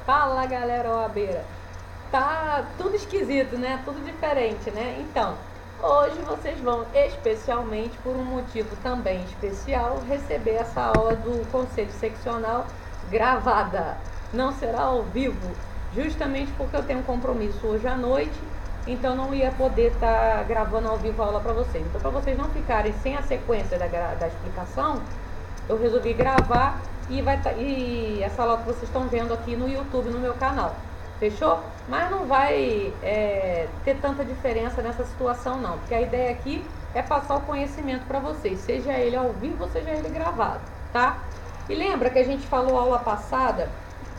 Fala, galera OABeira. Tá tudo esquisito, né? Tudo diferente, né? Então, hoje vocês vão, especialmente por um motivo também especial, receber essa aula do Conselho Seccional gravada. Não será ao vivo, justamente porque eu tenho um compromisso hoje à noite, então não ia poder estar gravando ao vivo a aula para vocês. Então, para vocês não ficarem sem a sequência da explicação, eu resolvi gravar e essa aula que vocês estão vendo aqui no YouTube, no meu canal. Fechou? Mas não vai ter tanta diferença nessa situação não, porque a ideia aqui é passar o conhecimento para vocês, seja ele ao vivo ou seja ele gravado, tá? E lembra que a gente falou aula passada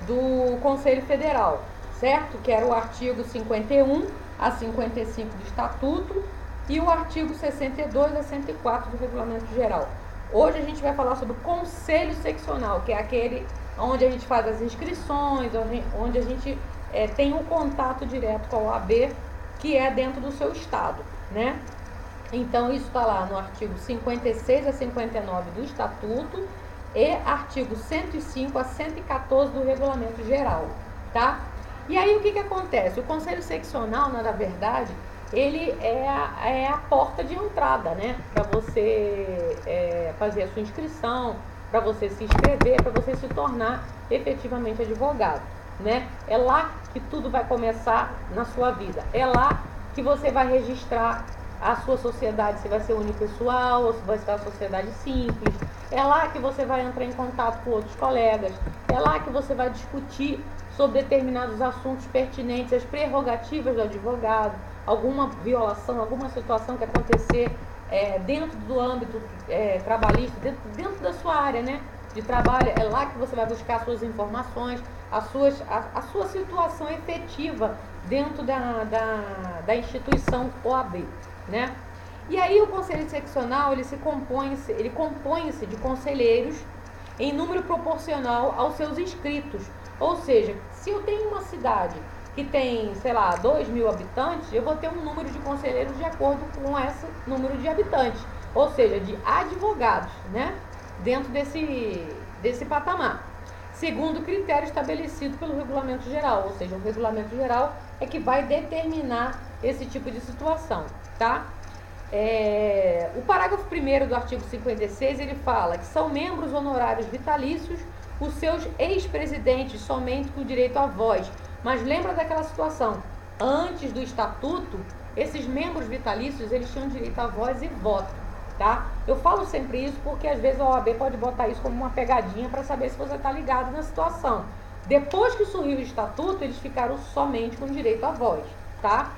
do Conselho Federal, certo? Que era o artigo 51 a 55 do Estatuto e o artigo 62 a 104 do Regulamento Geral. Hoje a gente vai falar sobre o Conselho Seccional, que é aquele onde a gente faz as inscrições, onde a gente tem um contato direto com a OAB, que é dentro do seu estado, né? Então isso está lá no artigo 56 a 59 do Estatuto e artigo 105 a 114 do Regulamento Geral, tá? E aí o que acontece? O Conselho Seccional, na verdade, ele é a porta de entrada, né? Para você fazer a sua inscrição, para você se inscrever, para você se tornar efetivamente advogado, né? É lá que tudo vai começar na sua vida. É lá que você vai registrar a sua sociedade, se vai ser unipessoal ou se vai ser a sociedade simples. É lá que você vai entrar em contato com outros colegas. É lá que você vai discutir sobre determinados assuntos pertinentes às prerrogativas do advogado, alguma violação, alguma situação que acontecer dentro do âmbito trabalhista, dentro da sua área, né, de trabalho. É lá que você vai buscar suas informações, a sua situação efetiva dentro da instituição OAB, né? E aí o Conselho Seccional, ele compõe-se de conselheiros em número proporcional aos seus inscritos. Ou seja, se eu tenho uma cidade que tem, sei lá, 2.000 habitantes, eu vou ter um número de conselheiros de acordo com esse número de habitantes, ou seja, de advogados, né? Dentro desse patamar, segundo o critério estabelecido pelo Regulamento Geral, ou seja, o Regulamento Geral é que vai determinar esse tipo de situação, tá? O parágrafo 1º do artigo 56, ele fala que são membros honorários vitalícios os seus ex-presidentes somente com direito à voz. Mas lembra daquela situação, antes do estatuto, esses membros vitalícios, eles tinham direito à voz e voto, tá? Eu falo sempre isso porque às vezes a OAB pode botar isso como uma pegadinha para saber se você está ligado na situação. Depois que surgiu o estatuto, eles ficaram somente com direito à voz, tá?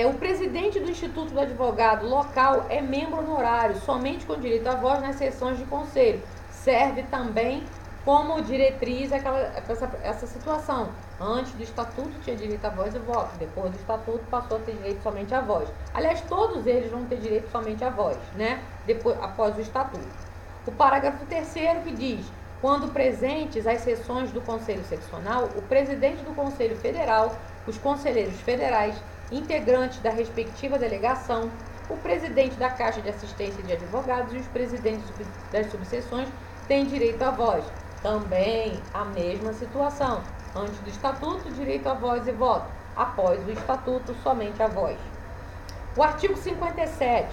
O presidente do Instituto do Advogado local é membro honorário, somente com direito à voz nas sessões de conselho. Serve também como diretriz essa situação. Antes do estatuto tinha direito à voz e voto, depois do estatuto passou a ter direito somente à voz. Aliás, todos eles vão ter direito somente à voz, né? Após o estatuto. O parágrafo 3º que diz: quando presentes às sessões do Conselho Seccional, o presidente do Conselho Federal, os conselheiros federais, integrantes da respectiva delegação, o presidente da Caixa de Assistência de Advogados e os presidentes das subseções têm direito à voz. Também a mesma situação. Antes do estatuto, direito à voz e voto. Após o estatuto, somente a voz. O artigo 57,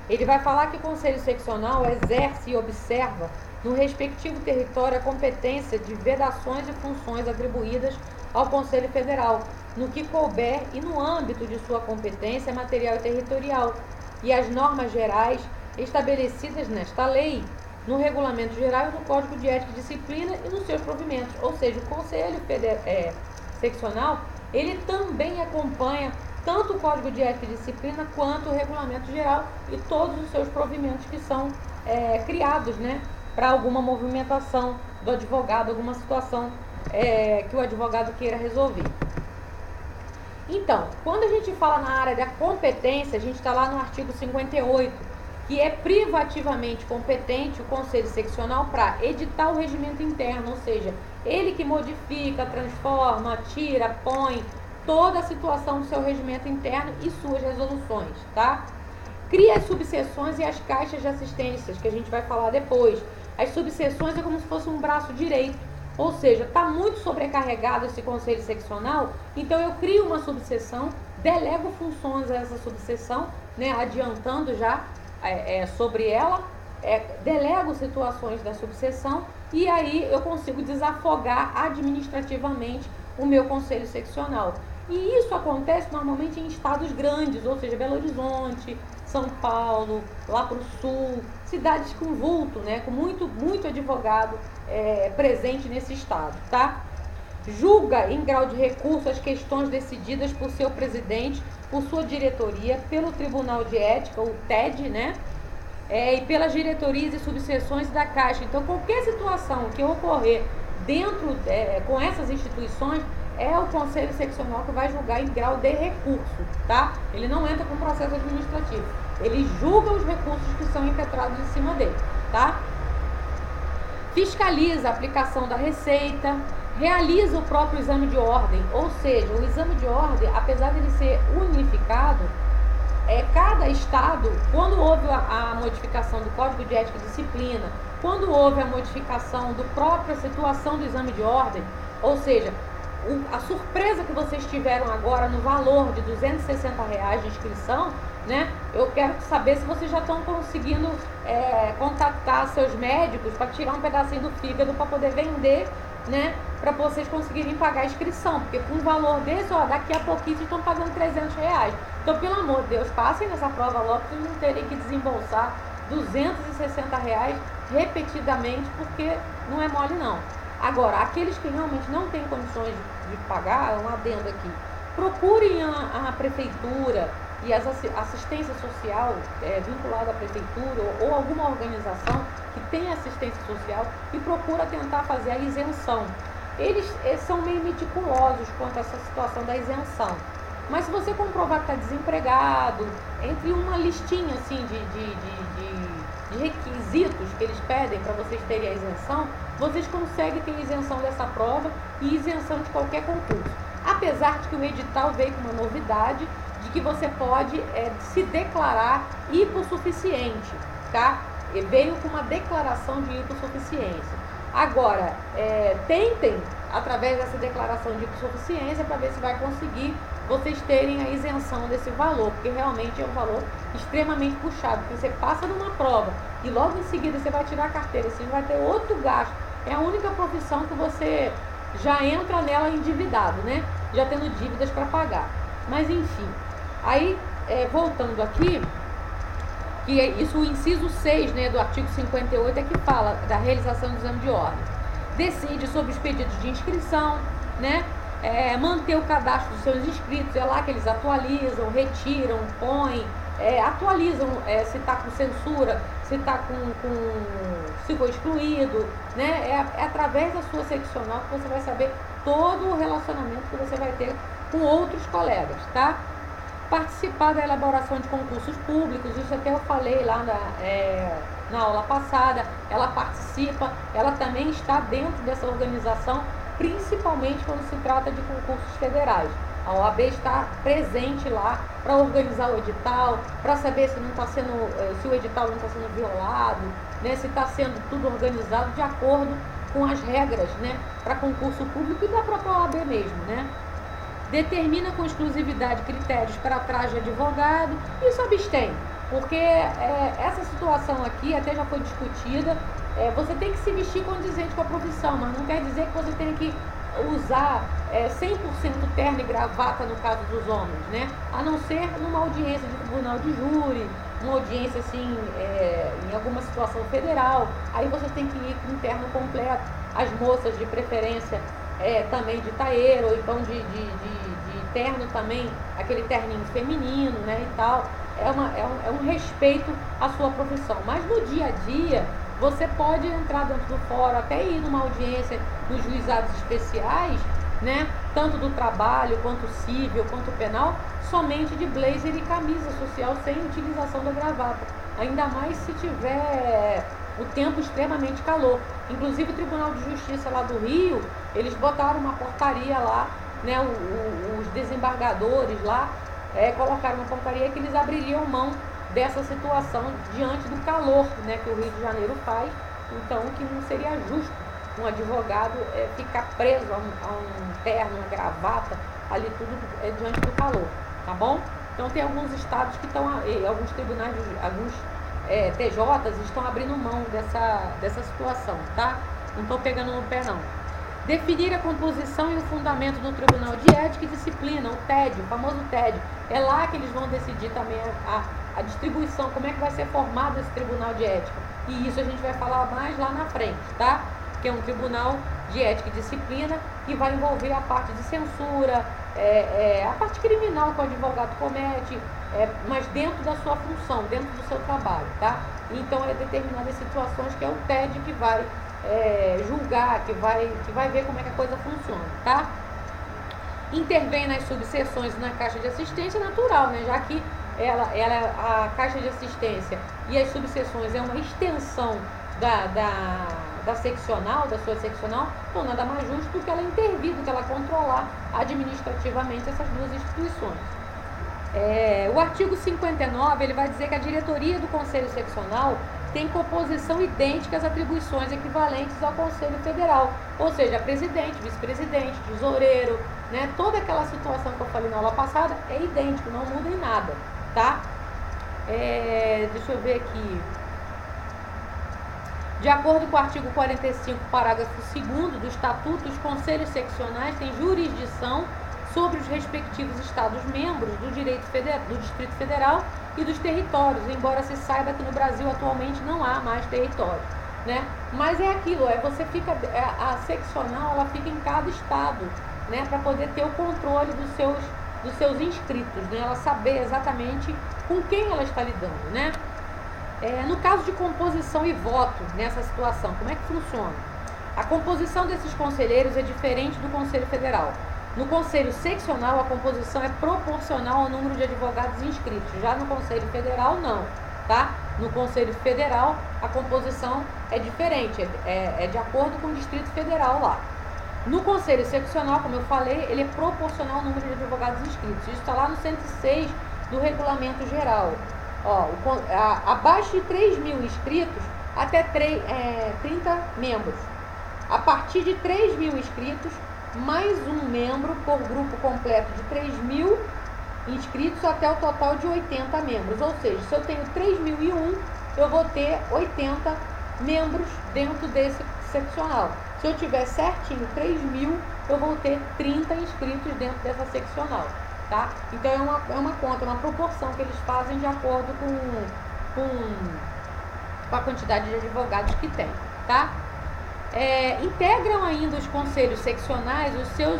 ele vai falar que o Conselho Seccional exerce e observa no respectivo território a competência de vedações e funções atribuídas ao Conselho Federal, no que couber e no âmbito de sua competência material e territorial, e as normas gerais estabelecidas nesta lei, no Regulamento Geral e no Código de Ética e Disciplina e nos seus provimentos. Ou seja, o Conselho Seccional, ele também acompanha tanto o Código de Ética e Disciplina quanto o Regulamento Geral e todos os seus provimentos que são criados, né, para alguma movimentação do advogado, alguma situação que o advogado queira resolver. Então, quando a gente fala na área da competência, a gente está lá no artigo 58, que é privativamente competente o Conselho Seccional para editar o regimento interno, ou seja, ele que modifica, transforma, tira, põe toda a situação do seu regimento interno e suas resoluções, tá? Cria as subseções e as caixas de assistências, que a gente vai falar depois. As subseções é como se fosse um braço direito Ou seja, está muito sobrecarregado esse conselho seccional, então eu crio uma subseção, delego funções a essa subseção, né, adiantando já sobre ela, delego situações da subseção e aí eu consigo desafogar administrativamente o meu conselho seccional. E isso acontece normalmente em estados grandes, ou seja, Belo Horizonte, São Paulo, lá para o sul, cidades com vulto, né, com muito advogado presente nesse estado, tá? Julga em grau de recurso as questões decididas por seu presidente, por sua diretoria, pelo Tribunal de Ética, o TED, né? E pelas diretorias e subseções da Caixa. Então, qualquer situação que ocorrer dentro, com essas instituições, é o Conselho Seccional que vai julgar em grau de recurso, tá? Ele não entra com processo administrativo. Ele julga os recursos que são impetrados em cima dele, tá? Fiscaliza a aplicação da receita, realiza o próprio exame de ordem, ou seja, o exame de ordem, apesar de ele ser unificado, cada estado, quando houve a modificação do Código de Ética e Disciplina, quando houve a modificação da própria situação do exame de ordem, ou seja, a surpresa que vocês tiveram agora no valor de R$260 de inscrição, né? Eu quero saber se vocês já estão conseguindo contactar seus médicos para tirar um pedacinho do fígado para poder vender, né? Para vocês conseguirem pagar a inscrição, porque com um valor desse, daqui a pouquinho vocês estão pagando R$300. Então, pelo amor de Deus, passem nessa prova logo para vocês não terem que desembolsar R$260 repetidamente, porque não é mole não. Agora, aqueles que realmente não têm condições de pagar, um adendo aqui, procurem a prefeitura e a assistência social vinculada à prefeitura ou alguma organização que tenha assistência social e procura tentar fazer a isenção. Eles são meio meticulosos quanto a essa situação da isenção. Mas se você comprovar que está desempregado, entre uma listinha assim de requisitos que eles pedem para vocês terem a isenção, vocês conseguem ter isenção dessa prova e isenção de qualquer concurso. Apesar de que o edital veio com uma novidade de que você pode se declarar hipossuficiente, tá? E veio com uma declaração de hipossuficiência. Agora, tentem, através dessa declaração de hipossuficiência, para ver se vai conseguir vocês terem a isenção desse valor, porque realmente é um valor extremamente puxado, porque você passa numa prova e logo em seguida você vai tirar a carteira, você vai ter outro gasto. É a única profissão que você já entra nela endividado, né? Já tendo dívidas para pagar. Mas enfim, aí voltando aqui, que isso, o inciso 6, né, do artigo 58 é que fala da realização do exame de ordem. Decide sobre os pedidos de inscrição, né? Manter o cadastro dos seus inscritos, é lá que eles atualizam, retiram, põem, atualizam se está com censura, se está se foi excluído, né? É através da sua seccional que você vai saber todo o relacionamento que você vai ter com outros colegas, tá? Participar da elaboração de concursos públicos, isso até eu falei lá na aula passada, ela participa, ela também está dentro dessa organização, principalmente quando se trata de concursos federais. A OAB está presente lá para organizar o edital, para saber se o edital não está sendo violado, né, se está sendo tudo organizado de acordo com as regras, né, para concurso público e da própria OAB mesmo, né? Determina com exclusividade critérios para a traje de advogado e se abstém, porque essa situação aqui até já foi discutida. Você tem que se vestir condizente com a profissão, mas não quer dizer que você tenha que usar 100% terno e gravata no caso dos homens, né? A não ser numa audiência de tribunal de júri, uma audiência assim, em alguma situação federal, aí você tem que ir com um terno completo. As moças de preferência também de taeiro, ou então de terno também, aquele terninho feminino, né, e tal. É um respeito à sua profissão. Mas no dia a dia, você pode entrar dentro do fórum, até ir numa audiência nos juizados especiais, né, tanto do trabalho, quanto civil, quanto penal, somente de blazer e camisa social, sem utilização da gravata. Ainda mais se tiver o tempo extremamente calor. Inclusive o Tribunal de Justiça lá do Rio, eles botaram uma portaria lá, né, os desembargadores lá colocaram uma portaria que eles abririam mão dessa situação diante do calor, né, que o Rio de Janeiro faz, então que não seria justo um advogado ficar preso a um terno, uma gravata, ali tudo diante do calor, tá bom? Então tem alguns estados que estão, alguns tribunais, alguns TJs estão abrindo mão dessa situação, tá? Não estou pegando no pé não. Definir a composição e o fundamento do Tribunal de Ética e Disciplina, o TED, o famoso TED. É lá que eles vão decidir também a distribuição, como é que vai ser formado esse Tribunal de Ética. E isso a gente vai falar mais lá na frente, tá? Que é um Tribunal de Ética e Disciplina que vai envolver a parte de censura, a parte criminal que o advogado comete, mas dentro da sua função, dentro do seu trabalho, tá? Então é determinadas situações que é o TED que vai julgar, que vai ver como é que a coisa funciona, tá? Intervém nas subseções e na caixa de assistência natural, né? Já que a caixa de assistência e as subseções é uma extensão da seccional, da sua seccional, então nada mais justo do que ela intervir, do que ela controlar administrativamente essas duas instituições. O artigo 59, ele vai dizer que a diretoria do Conselho Seccional tem composição idêntica às atribuições equivalentes ao Conselho Federal, ou seja, presidente, vice-presidente, tesoureiro, né? Toda aquela situação que eu falei na aula passada é idêntico, não muda em nada, tá? Deixa eu ver aqui. De acordo com o artigo 45, parágrafo 2º do Estatuto, os conselhos seccionais têm jurisdição sobre os respectivos Estados-membros do Distrito Federal e dos territórios, embora se saiba que no Brasil atualmente não há mais território, né? Mas é aquilo, a seccional, ela fica em cada estado, né? Para poder ter o controle dos seus inscritos, né? Ela saber exatamente com quem ela está lidando, né? No caso de composição e voto nessa situação, como é que funciona? A composição desses conselheiros é diferente do Conselho Federal. No Conselho Seccional, a composição é proporcional ao número de advogados inscritos. Já no Conselho Federal, não, tá? No Conselho Federal, a composição é diferente, é de acordo com o Distrito Federal lá. No Conselho Seccional, como eu falei, ele é proporcional ao número de advogados inscritos. Isso está lá no 106 do Regulamento Geral. Abaixo de 3.000 inscritos, até 30 membros. A partir de 3.000 inscritos, mais um membro por grupo completo de 3.000 inscritos até o total de 80 membros. Ou seja, se eu tenho 3.001, eu vou ter 80 membros dentro desse seccional. Se eu tiver certinho 3.000, eu vou ter 30 inscritos dentro dessa seccional, tá? Então é uma conta, uma proporção que eles fazem de acordo com a quantidade de advogados que tem, tá? Integram ainda os conselhos seccionais os seus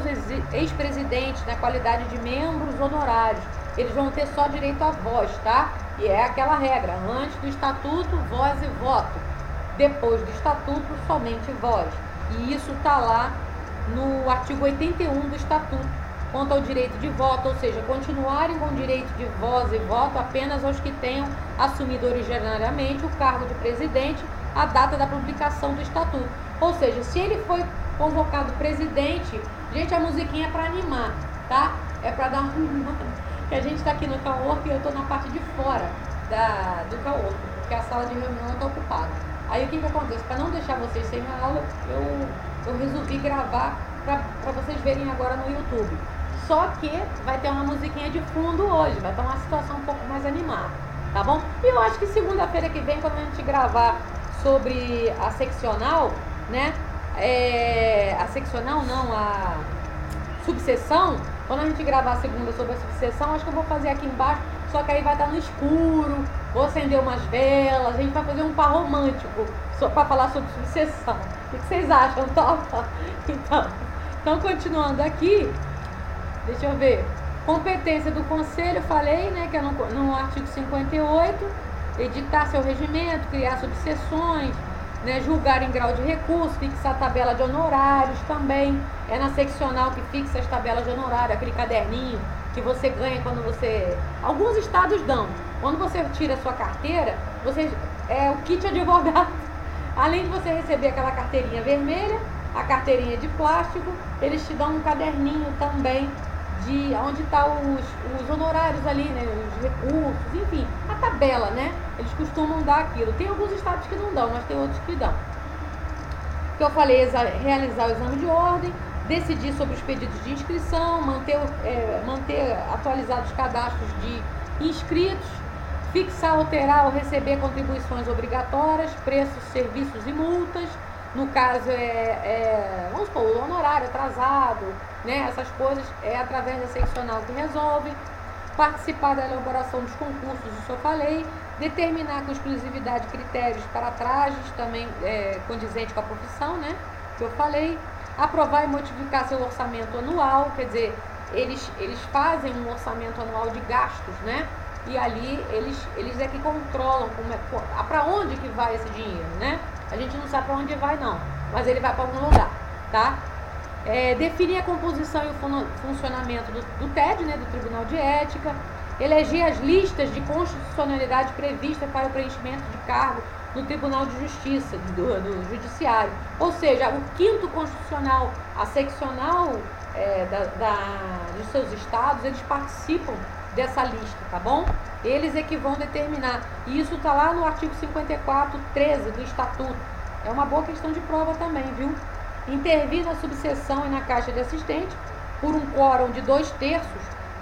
ex-presidentes na qualidade de membros honorários. Eles vão ter só direito a voz, tá? E é aquela regra, antes do estatuto, voz e voto. Depois do estatuto, somente voz. E isso está lá no artigo 81 do estatuto, quanto ao direito de voto, ou seja, continuarem com o direito de voz e voto apenas aos que tenham assumido originariamente o cargo de presidente à data da publicação do estatuto. Ou seja, se ele foi convocado presidente, gente, a musiquinha é para animar, tá? É para dar uma animada. Que a gente está aqui no cowork e eu estou na parte de fora do cowork, porque a sala de reunião está ocupada. Aí o que acontece? Para não deixar vocês sem a aula, eu resolvi gravar para vocês verem agora no YouTube. Só que vai ter uma musiquinha de fundo hoje, vai estar uma situação um pouco mais animada, tá bom? E eu acho que segunda-feira que vem, quando a gente gravar sobre a seccional, né? A seccional não, a subseção, quando a gente gravar a segunda sobre a subseção, acho que eu vou fazer aqui embaixo, só que aí vai estar no escuro, vou acender umas velas, a gente vai fazer um par romântico para falar sobre subseção. O que vocês acham? Topa? Então, continuando aqui, deixa eu ver. Competência do conselho, falei, né, que é no artigo 58, editar seu regimento, criar subseções, né, julgar em grau de recurso, fixar a tabela de honorários também. É na seccional que fixa as tabelas de honorário, aquele caderninho que você ganha quando você... Alguns estados dão. Quando você tira a sua carteira, o kit advogado. Além de você receber aquela carteirinha vermelha, a carteirinha de plástico, eles te dão um caderninho também de onde está os honorários ali, né, os recursos, enfim, a tabela, né? Eles costumam dar aquilo. Tem alguns estados que não dão, mas tem outros que dão. que eu falei, realizar o exame de ordem, decidir sobre os pedidos de inscrição, manter atualizados os cadastros de inscritos, fixar, alterar ou receber contribuições obrigatórias, preços, serviços e multas. No caso, vamos supor, o honorário atrasado, né? Essas coisas é através da seccional que resolve. Participar da elaboração dos concursos, isso eu falei. Determinar com exclusividade critérios para trajes, também condizente com a profissão, né? Que eu falei. Aprovar e modificar seu orçamento anual, quer dizer, eles fazem um orçamento anual de gastos, né? E ali eles é que controlam para onde que vai esse dinheiro, né? A gente não sabe para onde vai não, mas ele vai para algum lugar, tá? Definir a composição e o funcionamento do TED, né, do Tribunal de Ética. Eleger as listas de constitucionalidade previstas para o preenchimento de cargo no Tribunal de Justiça, do Judiciário. Ou seja, o 5º Constitucional, a seccional dos seus estados, eles participam dessa lista, tá bom? Eles é que vão determinar. E isso está lá no artigo 54.13 do Estatuto. É uma boa questão de prova também, viu? Intervir na subseção e na caixa de assistente por um quórum de 2/3,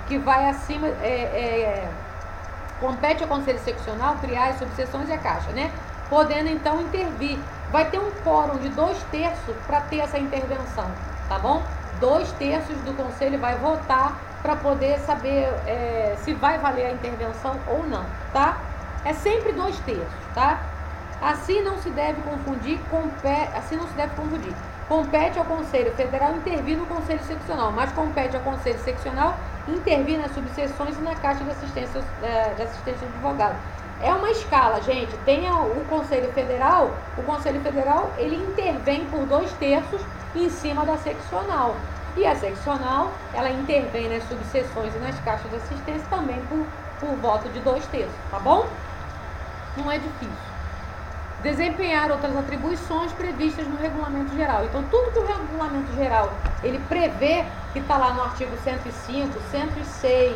que vai acima, compete ao Conselho Seccional criar as subseções e a caixa, né? Podendo então intervir. Vai ter um quórum de 2/3 para ter essa intervenção, tá bom? 2/3 do Conselho vai votar para poder saber se vai valer a intervenção ou não, tá? É sempre 2/3, tá? Assim não se deve confundir, compete ao Conselho Federal intervir no Conselho Seccional, mas compete ao Conselho Seccional intervir nas subseções e na Caixa de Assistência de Advogado. É uma escala, gente. Tem o Conselho Federal ele intervém por 2/3 em cima da seccional. E a seccional, ela intervém nas subseções e nas caixas de assistência também por voto de 2/3, tá bom? Não é difícil. Desempenhar outras atribuições previstas no Regulamento Geral. Então, tudo que o Regulamento Geral, ele prevê, que está lá no artigo 105, 106,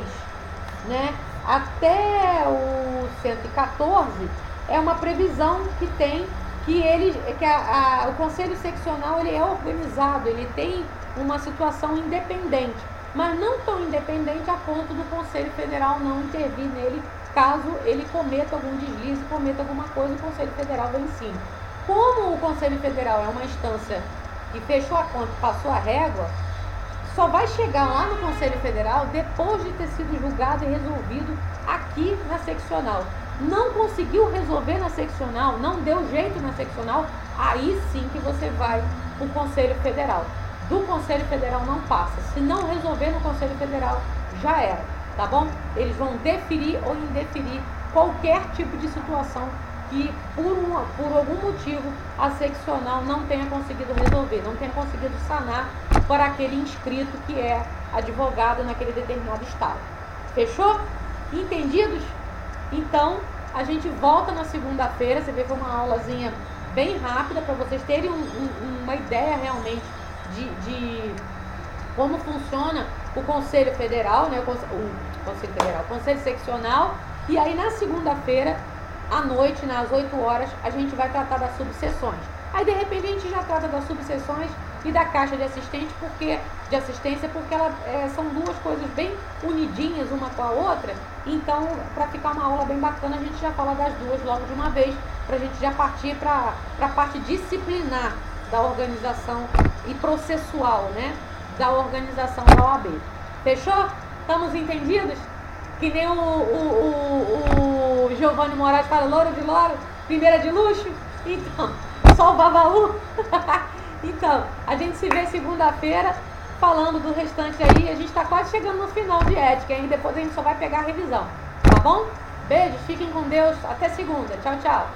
né, até o 114, é uma previsão que tem o Conselho Seccional, ele é organizado, ele tem uma situação independente, mas não tão independente a ponto do Conselho Federal não intervir nele caso ele cometa algum deslize, cometa alguma coisa, o Conselho Federal vem em cima. Como o Conselho Federal é uma instância que fechou a conta, passou a régua, só vai chegar lá no Conselho Federal depois de ter sido julgado e resolvido aqui na seccional. Não conseguiu resolver na seccional, não deu jeito na seccional, aí sim que você vai para o Conselho Federal. Do Conselho Federal não passa. Se não resolver no Conselho Federal, já era, tá bom? Eles vão deferir ou indeferir qualquer tipo de situação que por algum motivo a seccional não tenha conseguido resolver, não tenha conseguido sanar para aquele inscrito que é advogado naquele determinado estado. Fechou? Entendidos? Então, a gente volta na segunda-feira. Você vê que foi uma aulazinha bem rápida para vocês terem uma ideia realmente de como funciona o Conselho Federal, né? O Conselho Seccional. E aí, na segunda-feira, à noite, nas 8 horas, a gente vai tratar das subseções. Aí, de repente, a gente já trata das subseções e da caixa de assistência, porque são duas coisas bem unidinhas uma com a outra. Então, para ficar uma aula bem bacana, a gente já fala das duas logo de uma vez, para a gente já partir para a parte disciplinar da organização e processual, né, da organização da OAB. Fechou? Estamos entendidos? Que nem o Giovanni Moraes fala, louro de louro, primeira de luxo. Então, só o babaú. Então, a gente se vê segunda-feira falando do restante aí. A gente está quase chegando no final de ética, hein? Depois a gente só vai pegar a revisão, tá bom? Beijos, fiquem com Deus, até segunda. Tchau, tchau.